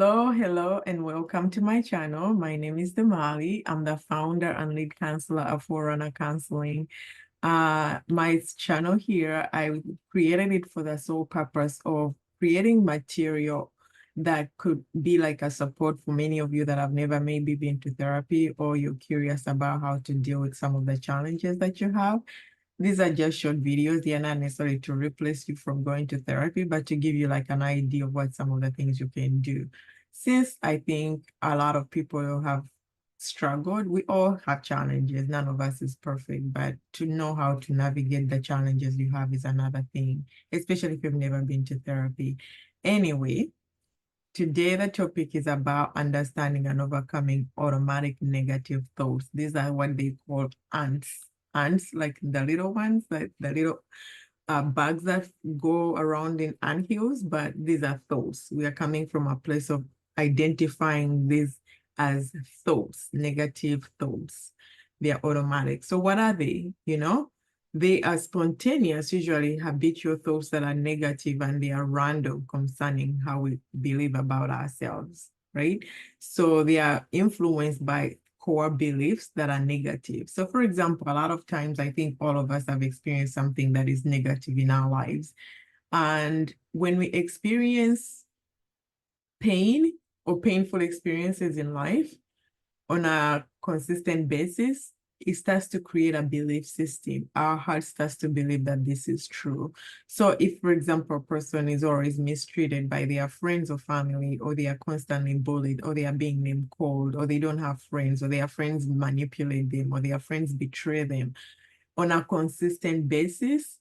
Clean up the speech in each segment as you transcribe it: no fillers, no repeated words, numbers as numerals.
Hello, and welcome to my channel. My name is Damali. I'm the founder and lead counselor of Forerunner Counseling. My channel here, I created it for the sole purpose of creating material that could be like a support for many of you that have never maybe been to therapy, or you're curious about how to deal with some of the challenges that you have. These are just short videos. They are not necessarily to replace you from going to therapy, but to give you like an idea of what some of the things you can do. Since I think a lot of people have struggled, we all have challenges. None of us is perfect, but to know how to navigate the challenges you have is another thing, especially if you've never been to therapy. Anyway, today the topic is about understanding and overcoming automatic negative thoughts. These are what they call ants. Ants, like the little ones, like the little bugs that go around in anthills, but these are thoughts. We are coming from a place of identifying these as thoughts, negative thoughts. They are automatic. So what are they? They are spontaneous, usually habitual thoughts that are negative, and they are random concerning how we believe about ourselves, right? So they are influenced by core beliefs that are negative. So for example, a lot of times I think all of us have experienced something that is negative in our lives. And when we experience pain or painful experiences in life on a consistent basis, it starts to create a belief system. Our heart starts to believe that this is true. So if, for example, a person is always mistreated by their friends or family, or they are constantly bullied, or they are being named cold, or they don't have friends, or their friends manipulate them, or their friends betray them on a consistent basis,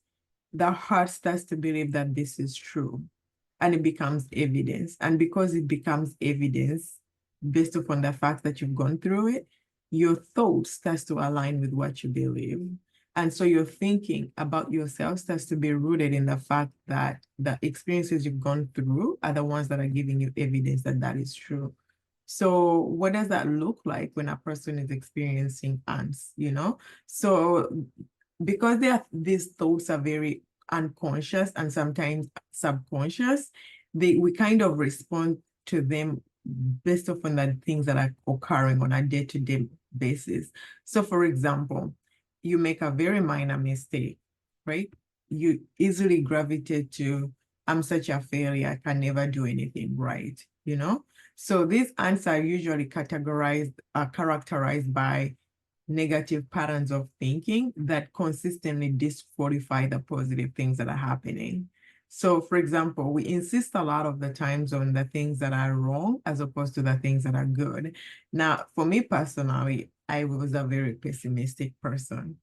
the heart starts to believe that this is true. And it becomes evidence. And because it becomes evidence, based upon the fact that you've gone through it, your thoughts starts to align with what you believe. And so your thinking about yourself starts to be rooted in the fact that the experiences you've gone through are the ones that are giving you evidence that that is true. So what does that look like when a person is experiencing angst? So because these thoughts are very unconscious and sometimes subconscious, we kind of respond to them based upon the things that are occurring on a day-to-day basis. So for example, you make a very minor mistake, right? You easily gravitate to, I'm such a failure, I can never do anything right? So these ants are usually characterized by negative patterns of thinking that consistently disqualify the positive things that are happening. So, for example, we insist a lot of the times on the things that are wrong as opposed to the things that are good. Now, for me personally, I was a very pessimistic person.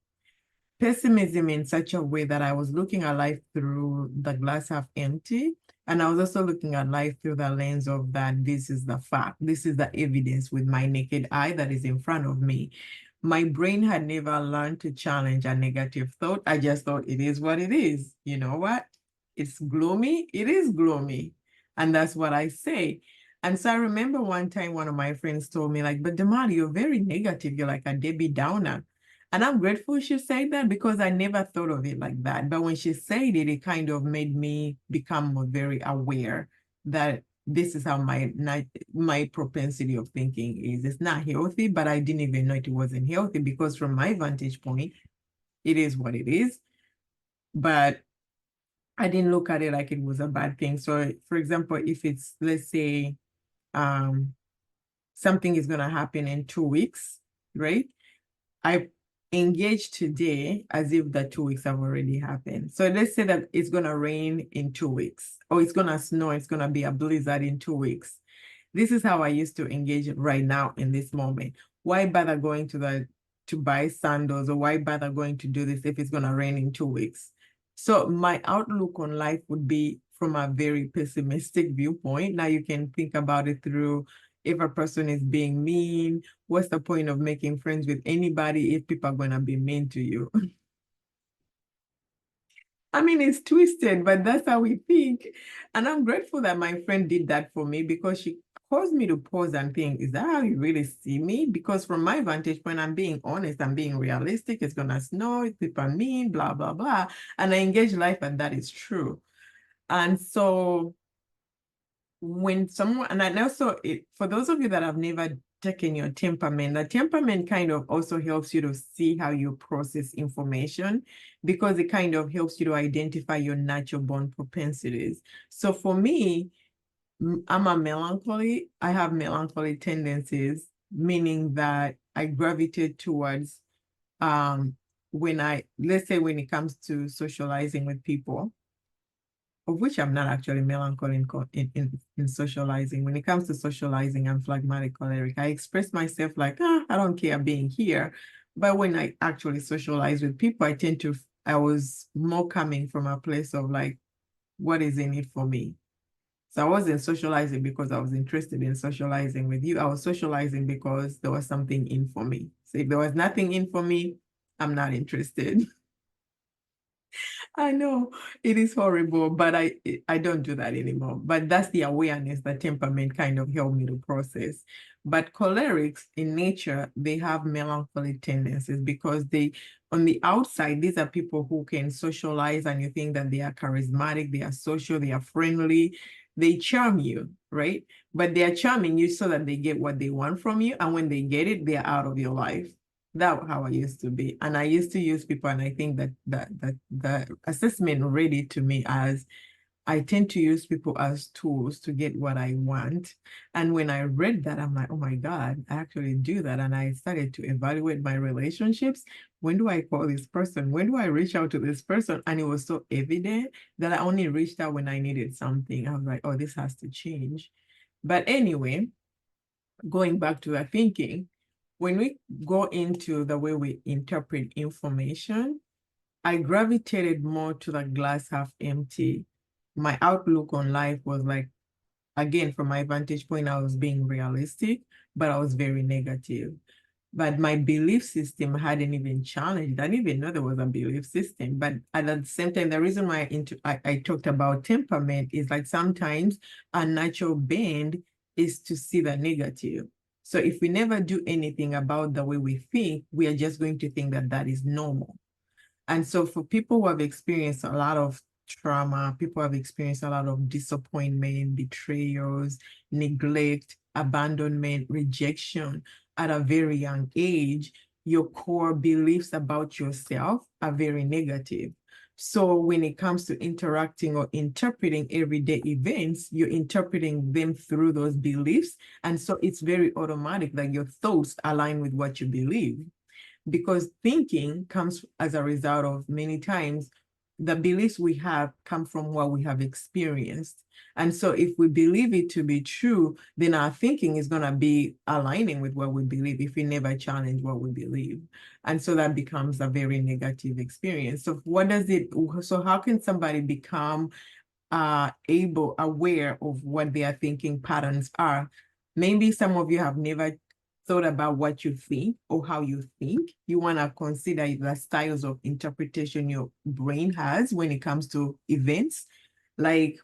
Pessimism in such a way that I was looking at life through the glass half empty. And I was also looking at life through the lens of that this is the fact, this is the evidence with my naked eye that is in front of me. My brain had never learned to challenge a negative thought. I just thought it is what it is. You know what? It's gloomy. It is gloomy. And that's what I say. And so I remember one time one of my friends told me, like, but Damali, you're very negative. You're like a Debbie Downer. And I'm grateful she said that because I never thought of it like that. But when she said it, it kind of made me become more very aware that this is how my propensity of thinking is. It's not healthy, but I didn't even know it wasn't healthy because from my vantage point, it is what it is. But I didn't look at it like it was a bad thing. So for example, if it's, let's say, something is going to happen in 2 weeks, right? I engage today as if the 2 weeks have already happened. So let's say that it's going to rain in 2 weeks, or it's going to snow, it's going to be a blizzard in 2 weeks. This is how I used to engage right now in this moment. Why bother going to buy sandals, or why bother going to do this if it's going to rain in 2 weeks? So my outlook on life would be from a very pessimistic viewpoint. Now you can think about it through, if a person is being mean, what's the point of making friends with anybody if people are going to be mean to you? I mean, it's twisted, but that's how we think. And I'm grateful that my friend did that for me, because she caused me to pause and think, is that how you really see me? Because from my vantage point, I'm being honest, I'm being realistic. It's going to snow, people are mean, blah, blah, blah. And I engage life, and that is true. And so when someone, and also for those of you that have never taken your temperament, the temperament kind of also helps you to see how you process information, because it kind of helps you to identify your natural born propensities. So for me, I have melancholy tendencies, meaning that I gravitate towards, let's say when it comes to socializing with people, of which I'm not actually melancholy in socializing. When it comes to socializing, I'm phlegmatic choleric. I express myself like, I don't care being here. But when I actually socialize with people, I was more coming from a place of like, what is in it for me? So I wasn't socializing because I was interested in socializing with you. I was socializing because there was something in for me. So if there was nothing in for me, I'm not interested. I know it is horrible, but I don't do that anymore. But that's the awareness that temperament kind of helped me to process. But cholerics in nature, they have melancholy tendencies because on the outside, these are people who can socialize and you think that they are charismatic, they are social, they are friendly, they charm you, right? But they are charming you so that they get what they want from you. And when they get it, they're out of your life. That's how I used to be. And I used to use people, and I think that the assessment read it to me as I tend to use people as tools to get what I want. And when I read that, I'm like, oh my God, I actually do that. And I started to evaluate my relationships. When do I call this person? When do I reach out to this person? And it was so evident that I only reached out when I needed something. I was like, oh, this has to change. But anyway, going back to the thinking, when we go into the way we interpret information, I gravitated more to the glass half empty. My outlook on life was like, again, from my vantage point, I was being realistic, but I was very negative. But my belief system hadn't even challenged. I didn't even know there was a belief system. But at the same time, the reason why I talked about temperament is like sometimes our natural bend is to see the negative. So if we never do anything about the way we think, we are just going to think that that is normal. And so for people who have experienced a lot of trauma, people have experienced a lot of disappointment, betrayals, neglect, abandonment, rejection at a very young age, your core beliefs about yourself are very negative. So when it comes to interacting or interpreting everyday events, you're interpreting them through those beliefs. And so it's very automatic that your thoughts align with what you believe, because thinking comes as a result of many times the beliefs we have come from what we have experienced. And so if we believe it to be true, then our thinking is going to be aligning with what we believe if we never challenge what we believe. And so that becomes a very negative experience. So how can somebody become aware of what their thinking patterns are? Maybe some of you have never thought about what you think or how you think. You want to consider the styles of interpretation your brain has when it comes to events. Like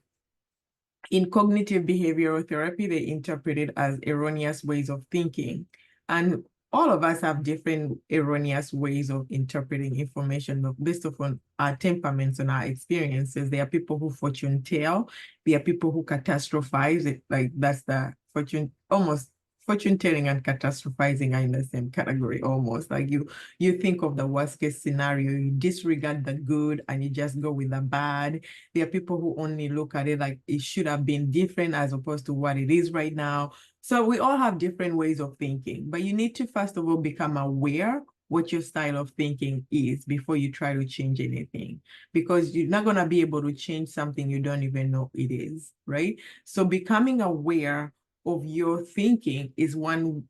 in cognitive behavioral therapy, they interpret it as erroneous ways of thinking. And all of us have different erroneous ways of interpreting information based upon our temperaments and our experiences. There are people who fortune tell. There are people who catastrophize it. Like that's the fortune telling and catastrophizing are in the same category almost. Like you think of the worst case scenario, you disregard the good and you just go with the bad. There are people who only look at it like it should have been different as opposed to what it is right now. So we all have different ways of thinking, but you need to first of all become aware what your style of thinking is before you try to change anything, because you're not going to be able to change something you don't even know it is, right? So becoming aware of your thinking is one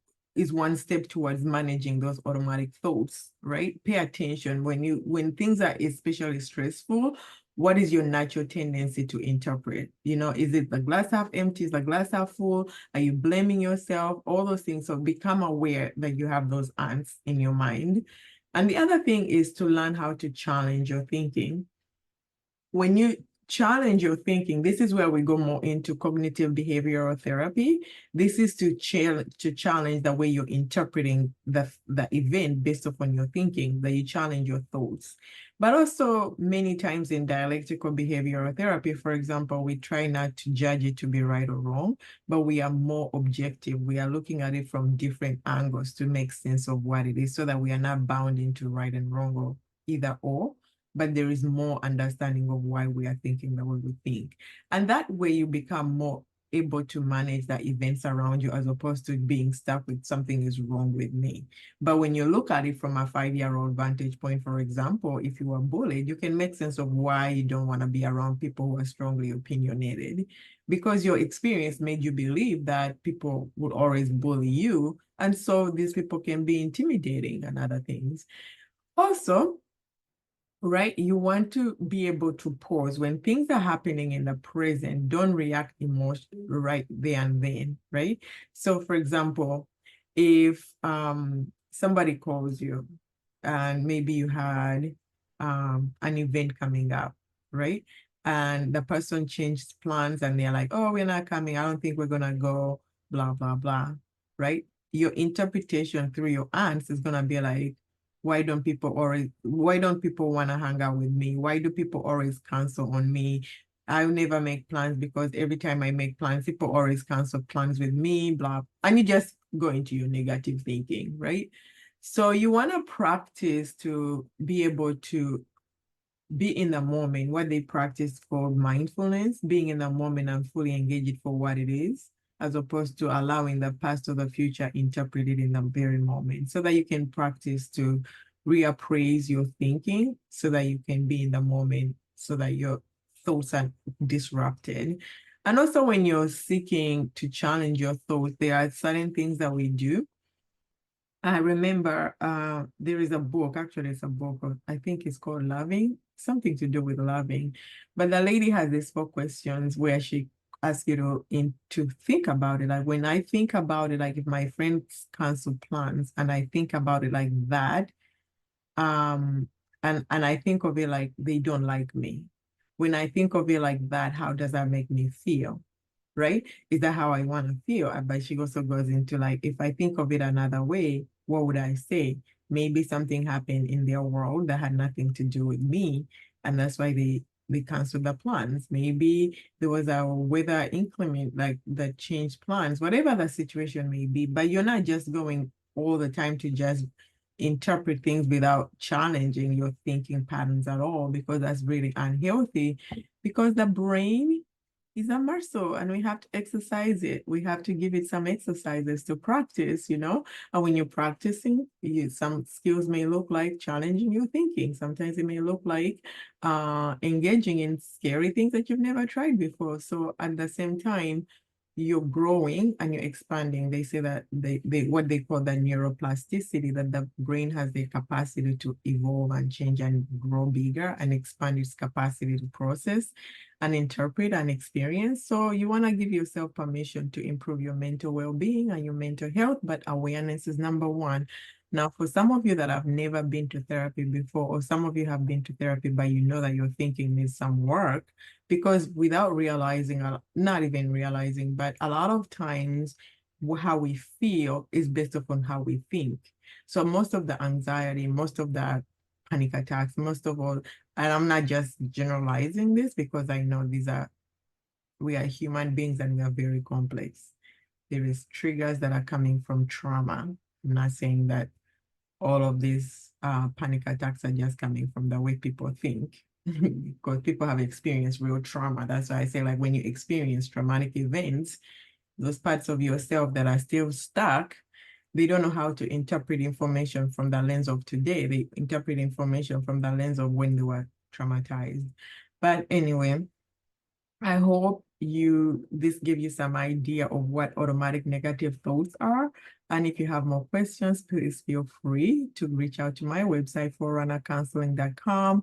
step towards managing those automatic thoughts, right? Pay attention when things are especially stressful. What is your natural tendency to interpret? Is it the glass half empty? Is the glass half full? Are you blaming yourself? All those things. So become aware that you have those ants in your mind. And the other thing is to learn how to challenge your thinking. When you challenge your thinking, this is where we go more into cognitive behavioral therapy. This is to challenge the way you're interpreting the event based upon your thinking, that you challenge your thoughts. But also many times in dialectical behavioral therapy, for example, we try not to judge it to be right or wrong, but we are more objective. We are looking at it from different angles to make sense of what it is so that we are not bound into right and wrong or either or, but there is more understanding of why we are thinking the way we think. And that way you become more able to manage the events around you as opposed to being stuck with something is wrong with me. But when you look at it from a 5-year-old vantage point, for example, if you were bullied, you can make sense of why you don't want to be around people who are strongly opinionated because your experience made you believe that people would always bully you. And so these people can be intimidating and other things. Also, right, you want to be able to pause when things are happening in the present. Don't react emotionally right there and then, right? So for example, if somebody calls you and maybe you had an event coming up, right? And the person changed plans and they're like, oh, we're not coming, I don't think we're gonna go, blah blah blah, right? Your interpretation through your answer is gonna be like, why don't people want to hang out with me? Why do people always cancel on me? I never make plans because every time I make plans, people always cancel plans with me, blah. And you just go into your negative thinking, right? So you want to practice to be able to be in the moment, what they practice for mindfulness, being in the moment and fully engage it for what it is, as opposed to allowing the past or the future interpreted in the very moment, so that you can practice to reappraise your thinking so that you can be in the moment, so that your thoughts are disrupted. And also when you're seeking to challenge your thoughts, there are certain things that we do. I remember there is a book, actually it's a book, I think it's called Loving, something to do with loving. But the lady has these 4 questions where she asks you to think about it. Like when I think about it, like if my friends cancel plans and I think about it like that, um, and I think of it like they don't like me. When I think of it like that, how does that make me feel? Right? Is that how I want to feel? But she also goes into like, if I think of it another way, what would I say? Maybe something happened in their world that had nothing to do with me, and that's why they canceled the plans. Maybe there was a weather inclement like that changed plans, whatever the situation may be. But you're not just going all the time to just interpret things without challenging your thinking patterns at all, because that's really unhealthy. Because the brain is a muscle and we have to exercise it. We have to give it some exercises to practice, And when you're practicing, some skills may look like challenging your thinking. Sometimes it may look like engaging in scary things that you've never tried before. So at the same time, you're growing and you're expanding. They say that they what they call the neuroplasticity, that the brain has the capacity to evolve and change and grow bigger and expand its capacity to process and interpret and experience. So you want to give yourself permission to improve your mental well-being and your mental health, but awareness is number one. Now, for some of you that have never been to therapy before, or some of you have been to therapy, but you know that your thinking needs some work, because without realizing, not even realizing, but a lot of times how we feel is based upon how we think. So most of the anxiety, most of the panic attacks, most of all, and I'm not just generalizing this because I know we are human beings and we are very complex. There is triggers that are coming from trauma. I'm not saying that all of these panic attacks are just coming from the way people think, because people have experienced real trauma. That's why I say, like, when you experience traumatic events, those parts of yourself that are still stuck, they don't know how to interpret information from the lens of today. They interpret information from the lens of when they were traumatized. But anyway, I hope this give you some idea of what automatic negative thoughts are. And if you have more questions, please feel free to reach out to my website, forerunnercounseling.com.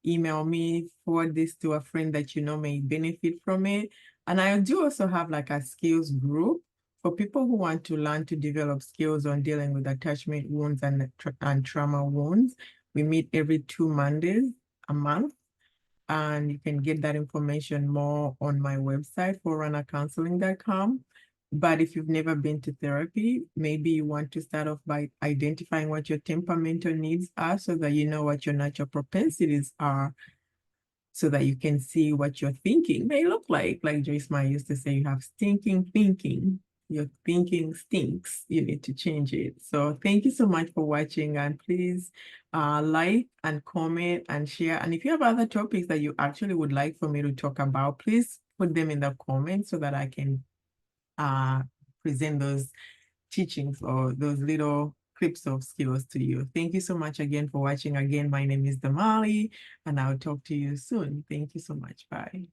Email me, forward this to a friend that you know may benefit from it. And I do also have like a skills group for people who want to learn to develop skills on dealing with attachment wounds and trauma wounds. We meet every 2 Mondays a month. And you can get that information more on my website, forerunnercounseling.com. But if you've never been to therapy, maybe you want to start off by identifying what your temperamental needs are so that you know what your natural propensities are, so that you can see what your thinking may look like. Like Joyce Meyer used to say, you have stinking thinking. Your thinking stinks. You need to change it. So thank you so much for watching, and please like and comment and share. And if you have other topics that you actually would like for me to talk about, please put them in the comments so that I can present those teachings or those little clips of skills to you. Thank you so much again for watching. Again, my name is Damali, and I'll talk to you soon. Thank you so much. Bye.